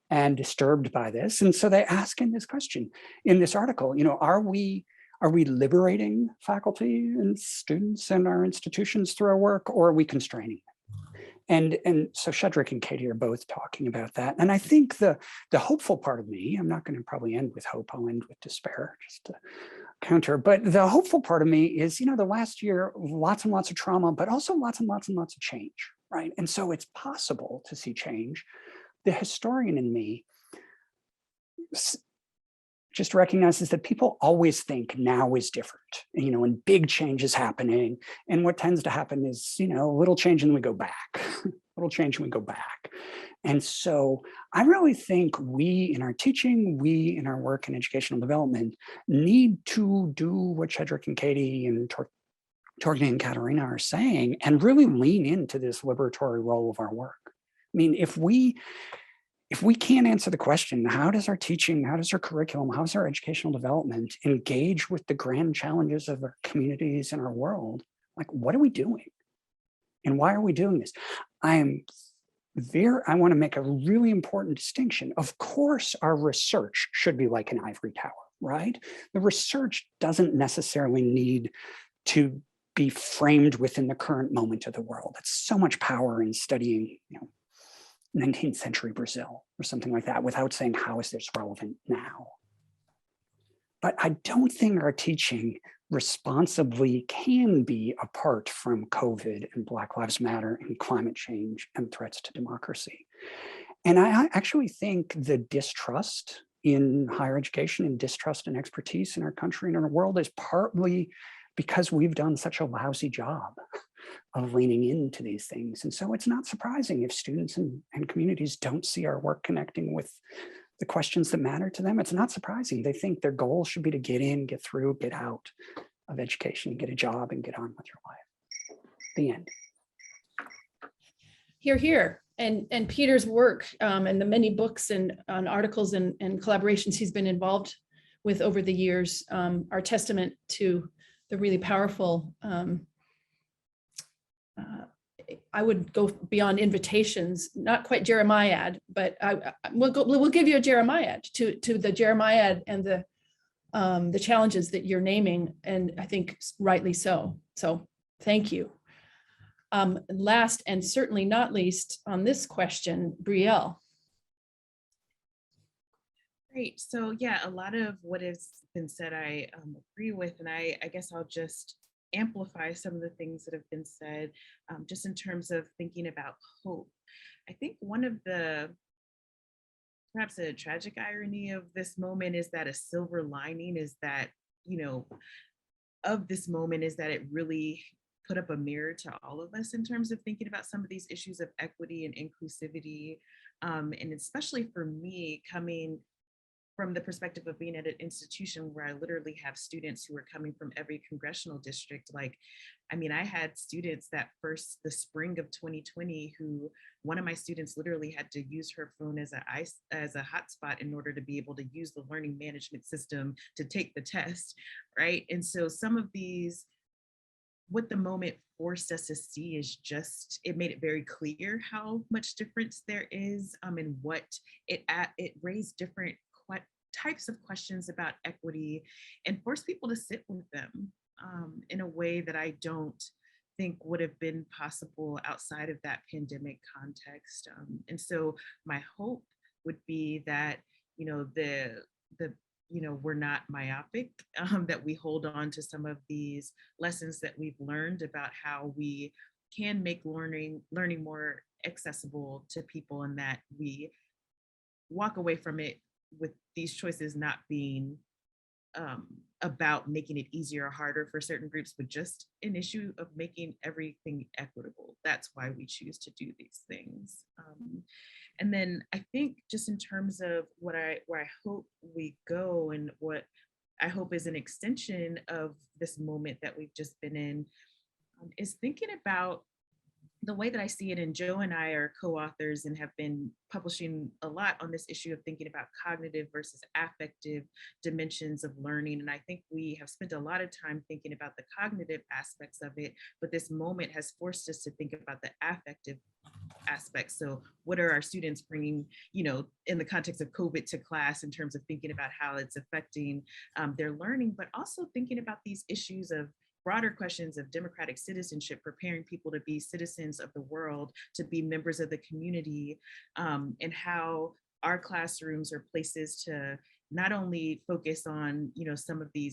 and disturbed by this. And so they ask in this question, in this article, are we liberating faculty and students and our institutions through our work, or are we constraining them? And so Shedrick and Katie are both talking about that. And I think the hopeful part of me, I'm not going to probably end with hope, I'll end with despair, just to counter. But the hopeful part of me is, the last year, lots and lots of trauma, but also lots and lots and lots of change, right? And so it's possible to see change. The historian in me just recognizes that people always think now is different, and big change is happening. And what tends to happen is, a little change and then we go back, little change and we go back. And so I really think we in our teaching, we in our work in educational development need to do what Shedrick and Katie and Torgny and Katarina are saying and really lean into this liberatory role of our work. I mean, if we can't answer the question, how does our teaching, how does our curriculum, how does our educational development engage with the grand challenges of our communities and our world? Like, what are we doing? And why are we doing this? I want to make a really important distinction. Of course, our research should be like an ivory tower, right? The research doesn't necessarily need to be framed within the current moment of the world. There's so much power in studying, 19th century Brazil or something like that without saying, how is this relevant now? But I don't think our teaching responsibly can be apart from COVID and Black Lives Matter and climate change and threats to democracy. And I actually think the distrust in higher education and distrust and expertise in our country and in our world is partly because we've done such a lousy job of leaning into these things. And so it's not surprising if students and communities don't see our work connecting with the questions that matter to them. It's not surprising. They think their goal should be to get in, get through, get out of education, get a job, and get on with your life. The end. Hear, hear. And Peter's work and the many books and articles and collaborations he's been involved with over the years are testament to the really powerful I would go beyond invitations, not quite Jeremiad, but we'll give you a Jeremiad to the Jeremiad and the challenges that you're naming, and I think rightly so. So thank you. Last and certainly not least on this question, Brielle. Great. So yeah, a lot of what has been said I agree with, and I guess I'll just amplify some of the things that have been said just in terms of thinking about hope. I think one of the perhaps a tragic irony of this moment is that a silver lining is that, of this moment is that it really put up a mirror to all of us in terms of thinking about some of these issues of equity and inclusivity And especially for me, coming from the perspective of being at an institution where I literally have students who are coming from every congressional district. Like, I mean, I had students the spring of 2020, who one of my students literally had to use her phone as a hotspot in order to be able to use the learning management system to take the test, right? And so some of these, what the moment forced us to see is just, it made it very clear how much difference there is, and what it raised different types of questions about equity and forced people to sit with them in a way that I don't think would have been possible outside of that pandemic context. And so my hope would be that, you know, we're not myopic, that we hold on to some of these lessons that we've learned about how we can make learning more accessible to people, and that we walk away from it with these choices not being about making it easier or harder for certain groups, but just an issue of making everything equitable. That's why we choose to do these things. And then I think just in terms of where I hope we go, and what I hope is an extension of this moment that we've just been in, is thinking about the way that I see it. And Joe and I are co-authors and have been publishing a lot on this issue of thinking about cognitive versus affective dimensions of learning. And I think we have spent a lot of time thinking about the cognitive aspects of it, but this moment has forced us to think about the affective aspects. So what are our students bringing, you know, in the context of COVID to class, in terms of thinking about how it's affecting their learning, but also thinking about these issues of broader questions of democratic citizenship, preparing people to be citizens of the world, to be members of the community, and how our classrooms are places to not only focus on, you know, some of the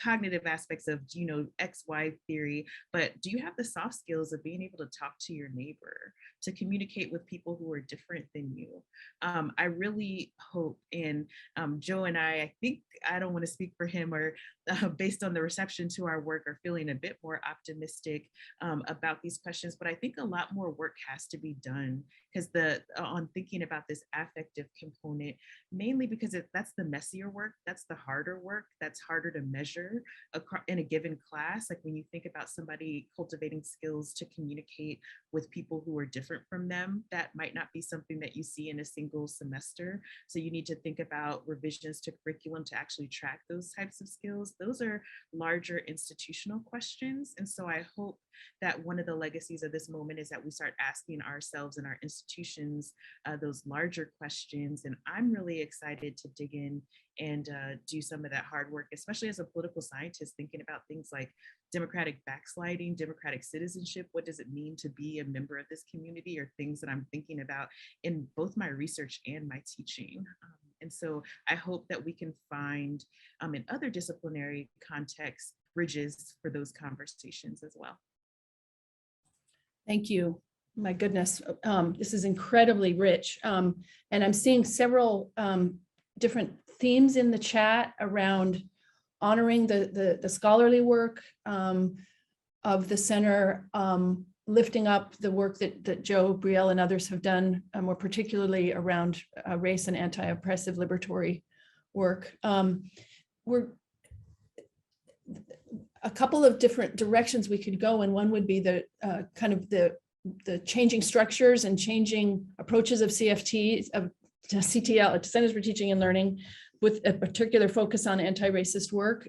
cognitive aspects of, you know, XY theory, but do you have the soft skills of being able to talk to your neighbor, to communicate with people who are different than you? I really hope, and Joe and I think, I don't want to speak for him, or based on the reception to our work, are feeling a bit more optimistic about these questions, but I think a lot more work has to be done, because on thinking about this affective component, mainly because that's the messier work, that's the harder work, that's harder to measure in a given class. Like when you think about somebody cultivating skills to communicate with people who are different from them, that might not be something that you see in a single semester. So you need to think about revisions to curriculum to actually track those types of skills. Those are larger institutional questions. And so I hope that one of the legacies of this moment is that we start asking ourselves and our institutions those larger questions. And I'm really excited to dig in and do some of that hard work, especially as a political scientist, thinking about things like democratic backsliding, democratic citizenship. What does it mean to be a member of this community, or things that I'm thinking about in both my research and my teaching. And so I hope that we can find in other disciplinary contexts bridges for those conversations as well. Thank you. My goodness, this is incredibly rich. And I'm seeing several different themes in the chat around honoring the scholarly work of the center, lifting up the work that Joe, Brielle, and others have done, more particularly around race and anti-oppressive liberatory work. We're a couple of different directions we could go, and one would be the kind of the changing structures and changing approaches of CFT, of CTL, Centers for Teaching and Learning, with a particular focus on anti-racist work.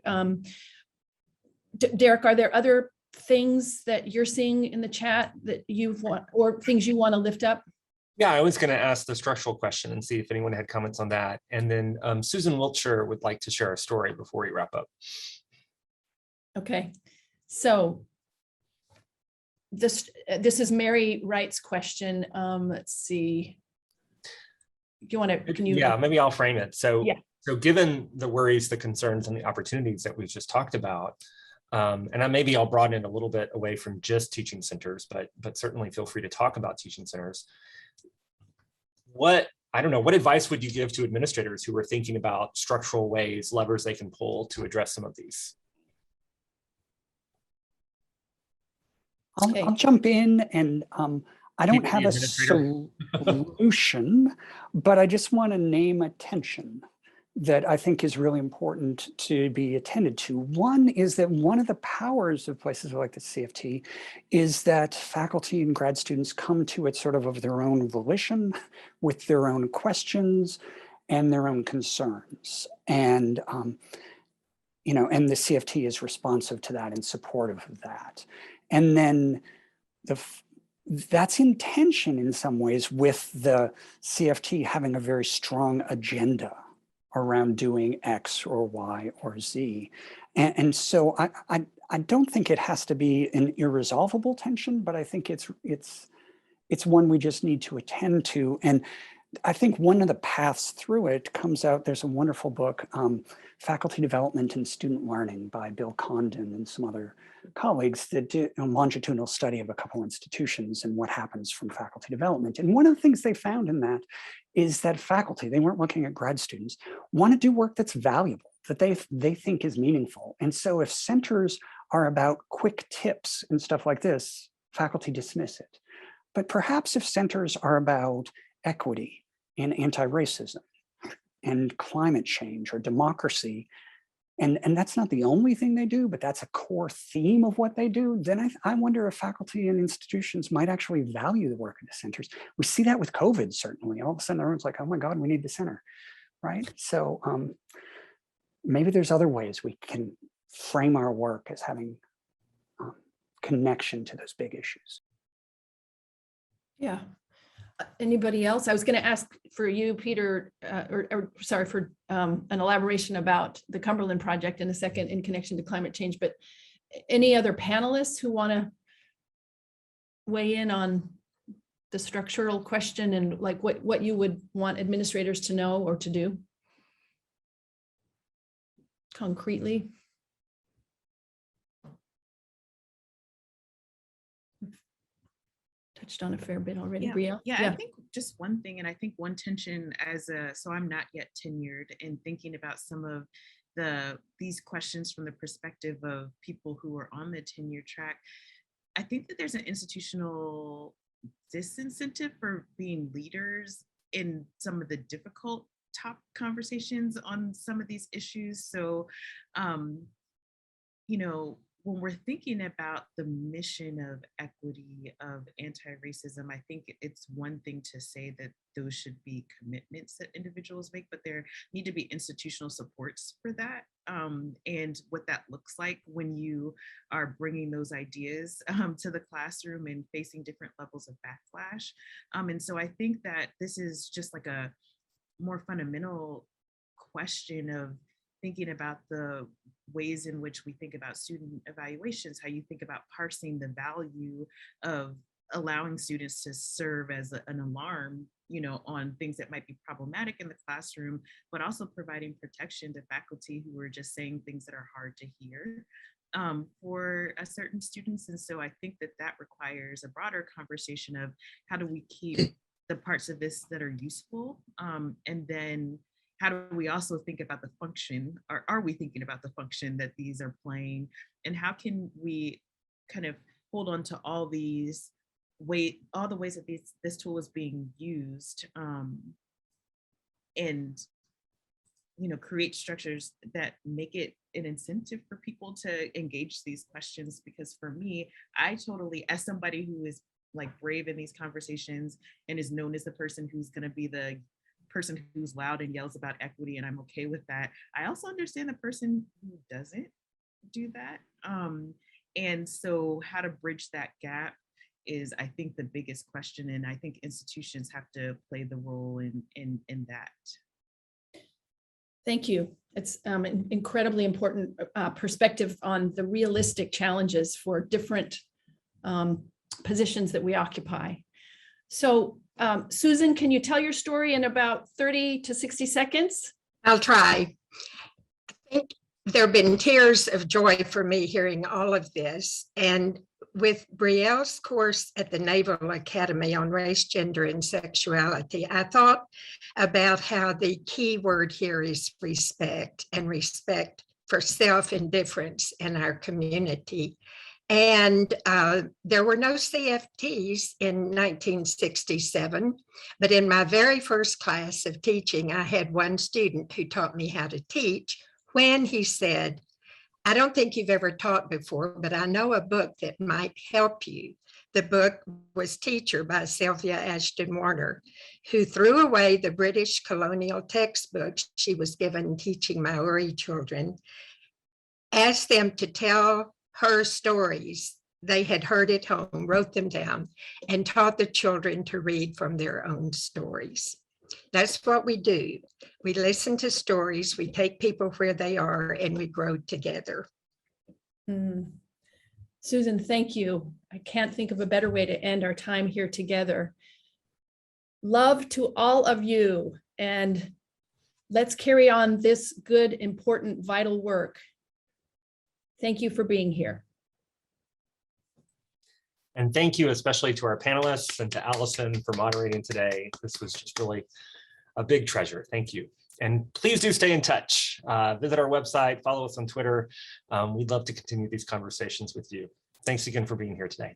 Derek, are there other things that you're seeing in the chat that or things you want to lift up? Yeah, I was going to ask the structural question and see if anyone had comments on that. And then Susan Wiltshire would like to share a story before we wrap up. Okay, so this is Mary Wright's question. Let's see. Do you want to? Can you? Yeah, maybe I'll frame it. So, yeah. So given the worries, the concerns, and the opportunities that we've just talked about, and maybe I'll broaden it a little bit away from just teaching centers, but certainly feel free to talk about teaching centers. What advice would you give to administrators who are thinking about structural ways, levers they can pull to address some of these? I'll jump in, and I don't PhD have a administrator. solution, but I just want to name a tension that I think is really important to be attended to. One is that one of the powers of places like the CFT is that faculty and grad students come to it sort of their own volition, with their own questions and their own concerns. And, you know, and the CFT is responsive to that and supportive of that. And then that's in tension in some ways with the CFT having a very strong agenda around doing X or Y or Z. And so I don't think it has to be an irresolvable tension, but I think it's one we just need to attend to. And I think one of the paths through it comes out, there's a wonderful book, Faculty Development and Student Learning by Bill Condon and some other colleagues that did a longitudinal study of a couple institutions and what happens from faculty development. And one of the things they found in that is that faculty, they weren't looking at grad students, want to do work that's valuable, that they think is meaningful. And so if centers are about quick tips and stuff like this, faculty dismiss it. But perhaps if centers are about equity and anti-racism and climate change or democracy, and that's not the only thing they do, but that's a core theme of what they do, then I wonder if faculty and institutions might actually value the work of the centers. We see that with COVID, certainly. All of a sudden, everyone's like, oh my God, we need the center, right? So maybe there's other ways we can frame our work as having connection to those big issues. Yeah. Anybody else? I was going to ask for you, Peter, or sorry, for an elaboration about the Cumberland project in a second in connection to climate change, but any other panelists who want to weigh in on the structural question and like what you would want administrators to know or to do concretely? Touched on a fair bit already, Yeah. Brielle. Yeah, I think just one thing, and I think one tension so I'm not yet tenured, and thinking about some of these questions from the perspective of people who are on the tenure track, I think that there's an institutional disincentive for being leaders in some of the difficult top conversations on some of these issues. So, you know, when we're thinking about the mission of equity, of anti-racism, I think it's one thing to say that those should be commitments that individuals make, but there need to be institutional supports for that. And what that looks like when you are bringing those ideas to the classroom and facing different levels of backlash. And so I think that this is just like a more fundamental question of thinking about the ways in which we think about student evaluations, how you think about parsing the value of allowing students to serve as an alarm, you know, on things that might be problematic in the classroom, but also providing protection to faculty who are just saying things that are hard to hear for certain students. And so I think that requires a broader conversation of how do we keep the parts of this that are useful, and then how do we also think about the function, or are we thinking about the function that these are playing? And how can we kind of hold on to all the ways that this tool is being used, and, you know, create structures that make it an incentive for people to engage these questions? Because for me, I totally, as somebody who is like brave in these conversations and is known as the person who's going to be the person who's loud and yells about equity, and I'm okay with that, I also understand the person who doesn't do that. And so how to bridge that gap is, I think, the biggest question. And I think institutions have to play the role in that. Thank you. It's an incredibly important perspective on the realistic challenges for different positions that we occupy. So Susan, can you tell your story in about 30 to 60 seconds? I'll try. I think there have been tears of joy for me hearing all of this. And with Brielle's course at the Naval Academy on race, gender, and sexuality, I thought about how the key word here is respect, and respect for self and difference in our community. And there were no CFTs in 1967, but in my very first class of teaching, I had one student who taught me how to teach when he said, I don't think you've ever taught before, but I know a book that might help you. The book was Teacher by Sylvia Ashton Warner, who threw away the British colonial textbook she was given teaching Maori children, asked them to tell her stories they had heard at home, wrote them down, and taught the children to read from their own stories. That's what we do. We listen to stories, we take people where they are, and we grow together. Susan, thank you. I can't think of a better way to end our time here together. Love to all of you, and let's carry on this good, important, vital work. Thank you for being here. And thank you especially to our panelists and to Allison for moderating today. This was just really a big treasure. Thank you. And please do stay in touch. Visit our website, follow us on Twitter. We'd love to continue these conversations with you. Thanks again for being here today.